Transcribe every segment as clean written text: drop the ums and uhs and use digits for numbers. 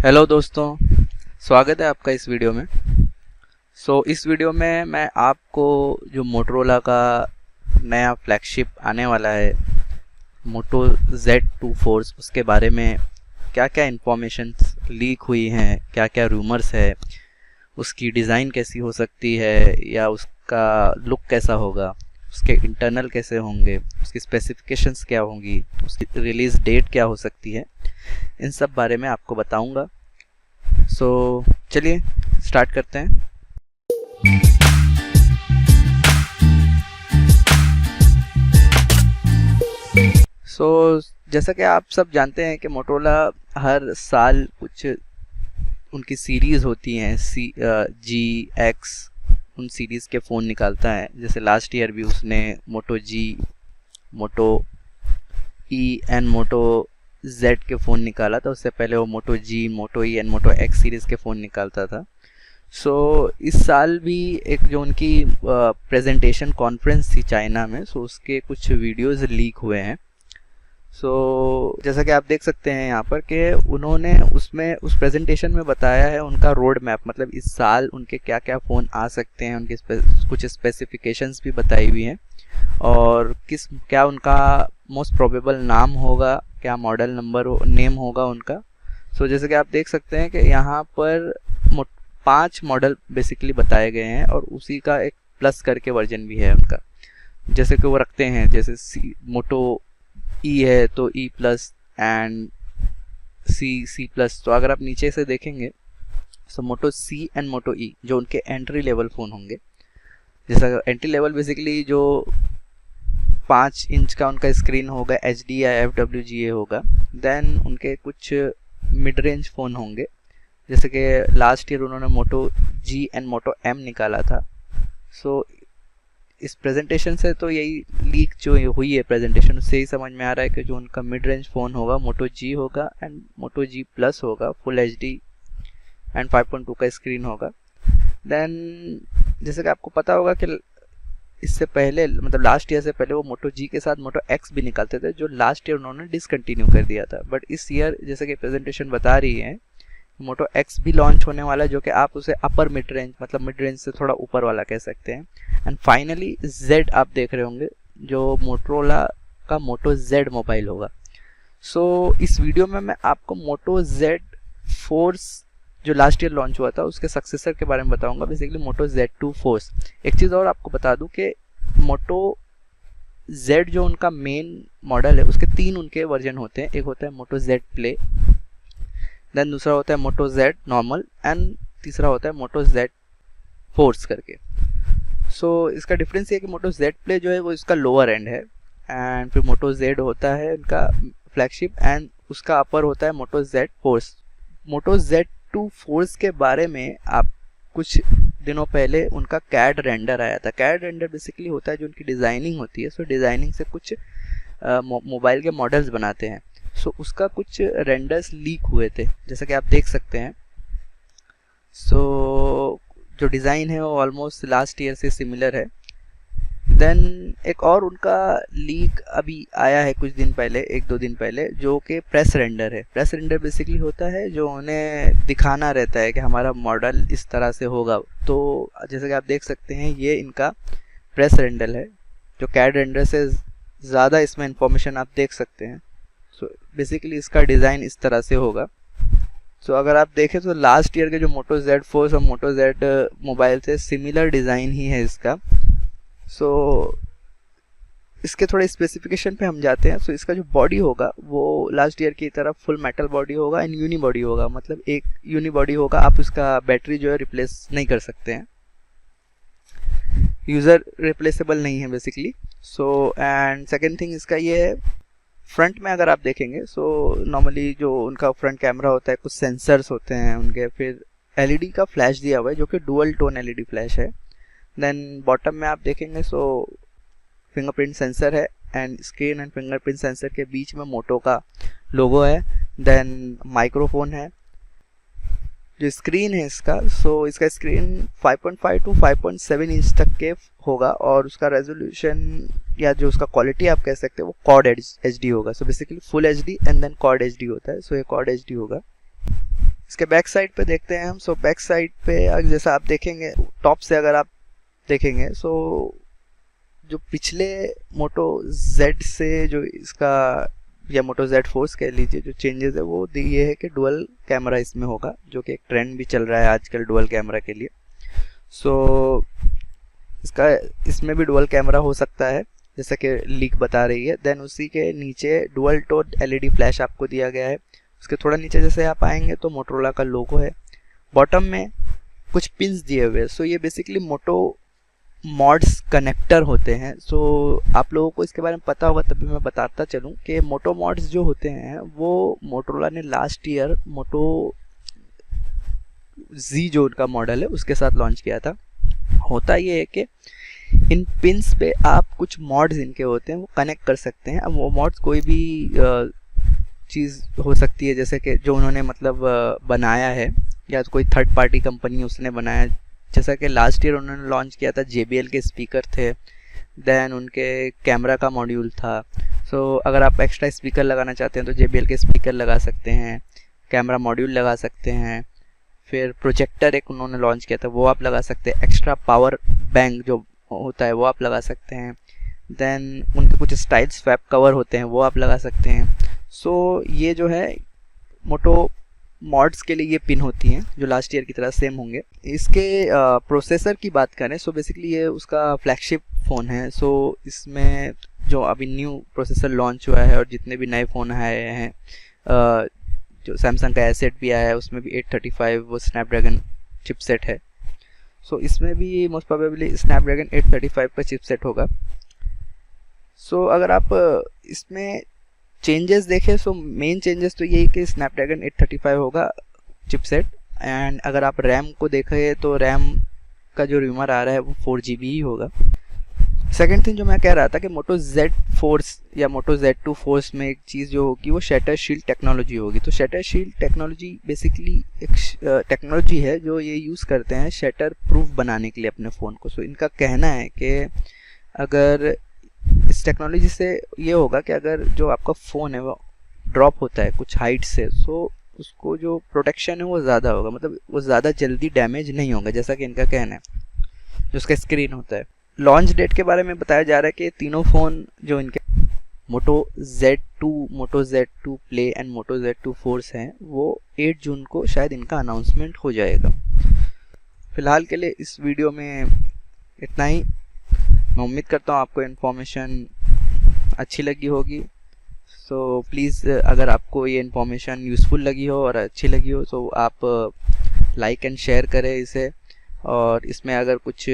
Hello दोस्तों, स्वागत है आपका इस वीडियो में। इस वीडियो में मैं आपको जो मोटरोला का नया फ्लैगशिप आने वाला है मोटो Z2 फोर्स, उसके बारे में क्या क्या इन्फॉर्मेशंस लीक हुई हैं, क्या क्या रूमर्स है, उसकी डिज़ाइन कैसी हो सकती है या उसका लुक कैसा होगा, उसके इंटरनल कैसे होंगे, उसकी स्पेसिफिकेशंस क्या होंगी, उसकी रिलीज़ डेट क्या हो सकती है, इन सब बारे में आपको बताऊंगा। चलिए स्टार्ट करते हैं। जैसा कि आप सब जानते हैं कि मोटोरोला हर साल कुछ उनकी सीरीज़ होती हैं, G, X, उन सीरीज़ के फ़ोन निकालता है। जैसे लास्ट ईयर भी उसने Moto G, Moto E and Moto Z के फ़ोन निकाला था। उससे पहले वो Moto G, Moto E and Moto X सीरीज़ के फ़ोन निकालता था। इस साल भी एक जो उनकी प्रेजेंटेशन कॉन्फ्रेंस थी चाइना में, उसके कुछ वीडियोस लीक हुए हैं। जैसा कि आप देख सकते हैं यहाँ पर कि उन्होंने उसमें उस प्रेजेंटेशन में बताया है उनका रोड मैप, मतलब इस साल उनके क्या क्या फ़ोन आ सकते हैं, उनके कुछ स्पेसिफिकेशंस भी बताई हुई हैं और क्या उनका मोस्ट प्रोबेबल नाम होगा, क्या मॉडल नंबर नेम होगा उनका। जैसे कि आप देख सकते हैं कि यहाँ पर 5 मॉडल बेसिकली बताए गए हैं और उसी का एक प्लस करके वर्जन भी है उनका। जैसे कि वो रखते हैं, जैसे मोटो ई है तो E plus and C plus. तो अगर आप नीचे से देखेंगे मोटो सी एंड मोटो ई जो उनके एंट्री लेवल फ़ोन होंगे। जैसा एंट्री लेवल बेसिकली जो 5 इंच का उनका स्क्रीन होगा, HD या FWGA होगा। देन उनके कुछ मिड रेंज फ़ोन होंगे, जैसे कि लास्ट ईयर उन्होंने मोटो G एंड मोटो M निकाला था। इस प्रेजेंटेशन से तो यही लीक जो हुई है प्रेजेंटेशन, उससे ही समझ में आ रहा है कि जो उनका मिड रेंज फ़ोन होगा मोटो G होगा एंड मोटो G प्लस होगा, फुल HD एंड 5.2 का स्क्रीन होगा। देन जैसे कि आपको पता होगा कि इससे पहले, मतलब लास्ट ईयर से पहले, वो मोटो G के साथ मोटो X भी निकालते थे, जो लास्ट ईयर उन्होंने डिसकंटिन्यू कर दिया था। बट इस ईयर जैसे कि प्रेजेंटेशन बता रही है, मोटो X भी लॉन्च होने वाला है, जो कि आप उसे अपर मिड रेंज, मतलब मिड रेंज से थोड़ा ऊपर वाला कह सकते हैं। एंड फाइनली Z आप देख रहे होंगे जो मोटरोला का मोटो Z मोबाइल होगा। इस वीडियो में मैं आपको मोटो Z फोर्स जो लास्ट ईयर लॉन्च हुआ था उसके सक्सेसर के बारे में बताऊंगा, बेसिकली मोटो Z2 फोर्स। एक चीज़ और आपको बता दूं कि मोटो Z जो उनका मेन मॉडल है उसके 3 उनके वर्जन होते हैं। एक होता है मोटो Z प्ले, देन दूसरा होता है मोटो Z नॉर्मल एंड तीसरा होता है मोटो Z फोर्स करके। इसका डिफरेंस ये है कि मोटो Z प्ले जो है वो इसका लोअर एंड है, एंड फिर मोटो Z होता है उनका फ्लैगशिप एंड उसका अपर होता है मोटो Z फोर्स। मोटो Z2 फोर्स के बारे में आप कुछ दिनों पहले उनका कैड रेंडर आया था। कैड रेंडर बेसिकली होता है जो उनकी डिज़ाइनिंग होती है। डिज़ाइनिंग से कुछ मोबाइल के मॉडल्स बनाते हैं। उसका कुछ रेंडर्स लीक हुए थे, जैसा कि आप देख सकते हैं। जो डिज़ाइन है वो ऑलमोस्ट लास्ट ईयर से सिमिलर है। देन एक और उनका लीक अभी आया है कुछ दिन पहले, 1-2 दिन पहले, जो कि प्रेस रेंडर है। प्रेस रेंडर बेसिकली होता है जो उन्हें दिखाना रहता है कि हमारा मॉडल इस तरह से होगा। तो जैसे कि आप देख सकते हैं ये इनका प्रेस रेंडर है, जो कैड रेंडर से ज़्यादा इसमें इंफॉर्मेशन आप देख सकते हैं। बेसिकली इसका डिज़ाइन इस तरह से होगा। अगर आप देखें तो लास्ट ईयर के जो मोटो Z फोर्स और मोटो Z मोबाइल से सिमिलर डिज़ाइन ही है इसका। इसके थोड़े स्पेसिफिकेशन पे हम जाते हैं। इसका जो बॉडी होगा वो लास्ट ईयर की तरह फुल मेटल बॉडी होगा एंड यूनी बॉडी होगा, मतलब एक यूनी बॉडी होगा। आप उसका बैटरी जो है रिप्लेस नहीं कर सकते हैं, यूज़र रिप्लेसेबल नहीं है बेसिकली। एंड सेकेंड थिंग इसका ये है, फ्रंट में अगर आप देखेंगे नॉर्मली जो उनका फ्रंट कैमरा होता है, कुछ सेंसर्स होते हैं उनके, फिर LED का फ्लैश दिया हुआ है जो कि डुअल टोन LED फ्लैश है। देन बॉटम में आप देखेंगे फिंगरप्रिंट सेंसर है and screen and fingerprint sensor के बीच में मोटो का लोगो है। देन माइक्रोफोन है। जो स्क्रीन है इसका, इसका स्क्रीन 5.5 to 5.7 इंच तक के होगा और उसका रेजोल्यूशन या जो उसका क्वालिटी आप कह सकते हैं वो क्वाड HD होगा। Basically full HD and then quad HD होता है। ये क्वाड HD होगा। इसके बैक साइड पे देखते हैं हम। सो बैक साइड पे जैसा आप देखेंगे टॉप से अगर आप देखेंगे, सो जो पिछले मोटो Z से जो इसका या मोटो Z फोर्स कह लीजिए जो चेंजेस है वो ये है कि डुअल कैमरा इसमें होगा, जो कि एक ट्रेंड भी चल रहा है आजकल डुअल कैमरा के लिए। सो इसमें भी डुअल कैमरा हो सकता है जैसा कि लीक बता रही है। देन उसी के नीचे डुअल टोन LED फ्लैश आपको दिया गया है। उसके थोड़ा नीचे जैसे आप आएंगे तो मोटोरोला का लोगो है। बॉटम में कुछ पिंस दिए हुए हैं। सो ये बेसिकली मोटो मॉड्स कनेक्टर होते हैं। सो आप लोगों को इसके बारे में पता होगा तभी मैं बताता चलूँ कि मोटो मॉड्स जो होते हैं वो मोटोरोला ने लास्ट ईयर मोटो Z जो उनका मॉडल है उसके साथ लॉन्च किया था। होता ये है कि इन पिंस पे आप कुछ मॉड्स इनके होते हैं वो कनेक्ट कर सकते हैं। अब वो मॉड्स कोई भी चीज़ हो सकती है, जैसे कि जो उन्होंने मतलब बनाया है या तो कोई थर्ड पार्टी कंपनी उसने बनाया। जैसा कि लास्ट ईयर उन्होंने लॉन्च किया था JBL के स्पीकर थे, देन उनके कैमरा का मॉड्यूल था। सो अगर आप एक्स्ट्रा स्पीकर लगाना चाहते हैं तो JBL के स्पीकर लगा सकते हैं, कैमरा मॉड्यूल लगा सकते हैं। फिर प्रोजेक्टर एक उन्होंने लॉन्च किया था वो आप लगा सकते हैं। एक्स्ट्रा पावर बैंक जो होता है वो आप लगा सकते हैं। देन उनके कुछ स्टाइल स्वैप कवर होते हैं वो आप लगा सकते हैं। सो ये जो है मोटो मॉड्स के लिए ये पिन होती हैं जो लास्ट ईयर की तरह सेम होंगे। इसके प्रोसेसर की बात करें सो बेसिकली ये उसका फ्लैगशिप फ़ोन है। सो इसमें जो अभी न्यू प्रोसेसर लॉन्च हुआ है और जितने भी नए फ़ोन आए हैं, जो सैमसंग का एसेट भी आया है उसमें भी 835 वो स्नैपड्रैगन चिपसेट है। सो इसमें भी मोस्ट प्रोबेबली स्नैपड्रैगन 835 का चिपसेट होगा। सो अगर आप इसमें चेंजेस देखें सो मेन चेंजेस तो यही कि स्नैपड्रैगन 835 होगा चिपसेट। एंड अगर आप रैम को देखें तो रैम का जो रूमर आ रहा है वो 4GB ही होगा। सेकेंड थिंग जो मैं कह रहा था कि मोटो Z फोर्स या मोटो Z2 फोर्स में एक चीज़ जो होगी वो शटर शील्ड टेक्नोलॉजी होगी। तो शटर शील्ड टेक्नोलॉजी बेसिकली एक टेक्नोलॉजी है जो ये यूज़ करते हैं शटर प्रूफ बनाने के लिए अपने फ़ोन को। सो इनका कहना है कि अगर इस टेक्नोलॉजी से ये होगा कि अगर जो आपका फ़ोन है वो ड्रॉप होता है कुछ हाइट से, सो उसको जो प्रोटेक्शन है वो ज़्यादा होगा, मतलब वो ज़्यादा जल्दी डैमेज नहीं होगा जैसा कि इनका कहना है जो उसका स्क्रीन होता है। लॉन्च डेट के बारे में बताया जा रहा है कि तीनों फ़ोन जो इनके Moto Z2 play and Moto Z2 force हैं वो 8 जून को शायद इनका अनाउंसमेंट हो जाएगा। फ़िलहाल के लिए इस वीडियो में इतना ही। मैं उम्मीद करता हूँ आपको इन्फॉर्मेशन अच्छी लगी होगी। सो प्लीज़ अगर आपको ये इन्फॉर्मेशन यूज़फुल लगी हो और अच्छी लगी हो तो आप लाइक एंड शेयर करें इसे। और इसमें अगर कुछ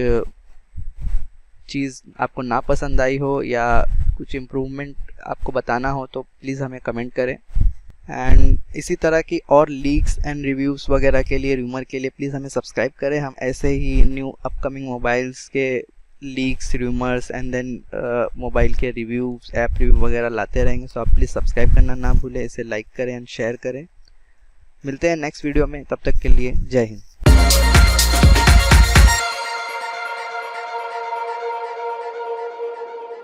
चीज़ आपको ना पसंद आई हो या कुछ इम्प्रूवमेंट आपको बताना हो तो प्लीज़ हमें कमेंट करें। एंड इसी तरह की और लीक्स एंड रिव्यूज़ वगैरह के लिए रूमर के लिए प्लीज़ हमें सब्सक्राइब करें। हम ऐसे ही न्यू अपकमिंग मोबाइल्स के leaks, rumours and then mobile के रिव्यूज़, ऐप रिव्यू वगैरह लाते रहेंगे। सो आप प्लीज़ सब्सक्राइब करना ना भूलें, इसे लाइक करें एंड शेयर करें। मिलते हैं नेक्स्ट वीडियो में, तब तक के लिए जय हिंद।